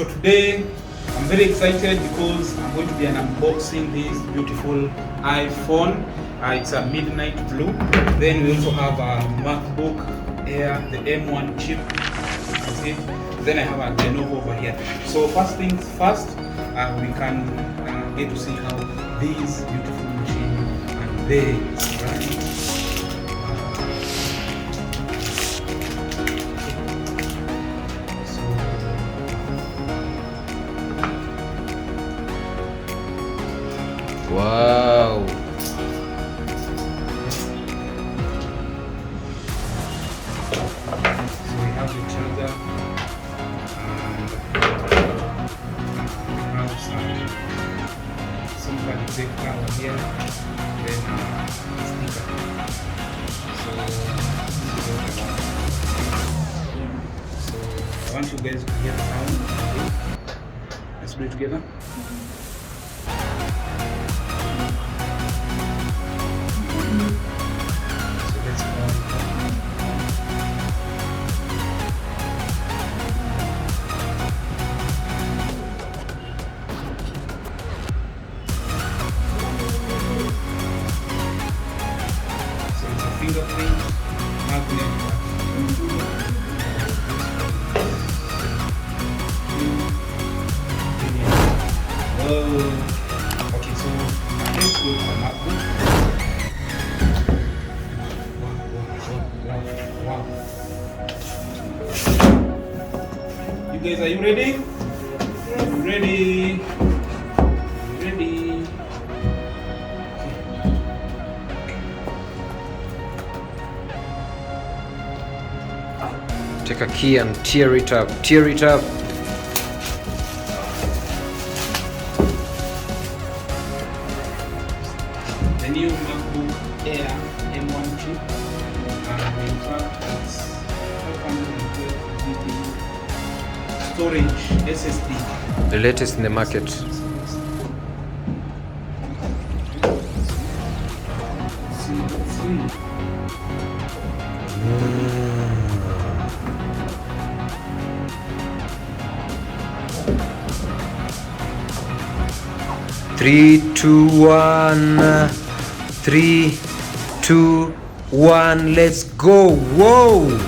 So today I'm very excited because I'm going to be unboxing this beautiful iPhone. It's a midnight blue. Then we also have a Macbook Air, the M1 chip. That's it. Then I have a Lenovo over here. So first things first, we can get to see how these beautiful machines are there. Right? Wow. So we have the charger and we have some kind of zipper over here, then sticker. So I want you guys to hear the sound. Let's do it together. Fingerprint magnet. Whoa. Okay, so let's go to the Macbook. Wow. You guys, are you ready? You ready? Ready? Take a key and tear it up. Tear it up. The new MacBook Air M1 chip. In fact, it's 512 GB storage SSD. The latest in the market. Three, two, one. 3, 2, 1. Let's go. Whoa.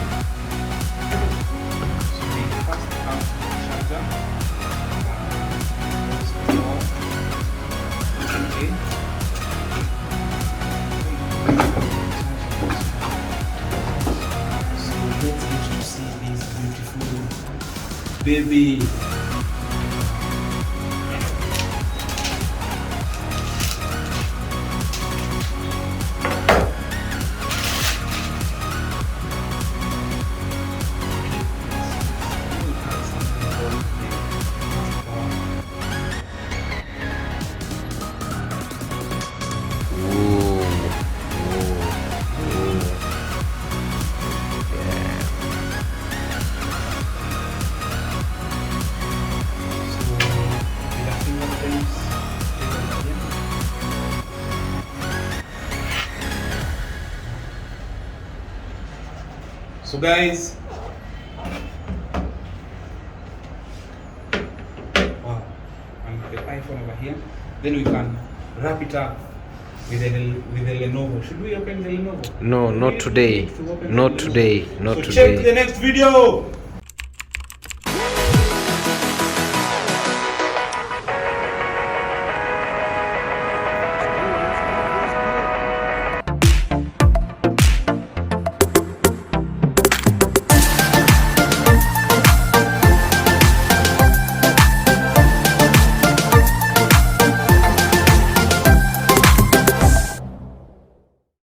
Baby. So guys, wow, and the iPhone over here. Then we can wrap it up with the Lenovo. Should we open the Lenovo? No, not today. Not today. Not so today. Check the next video.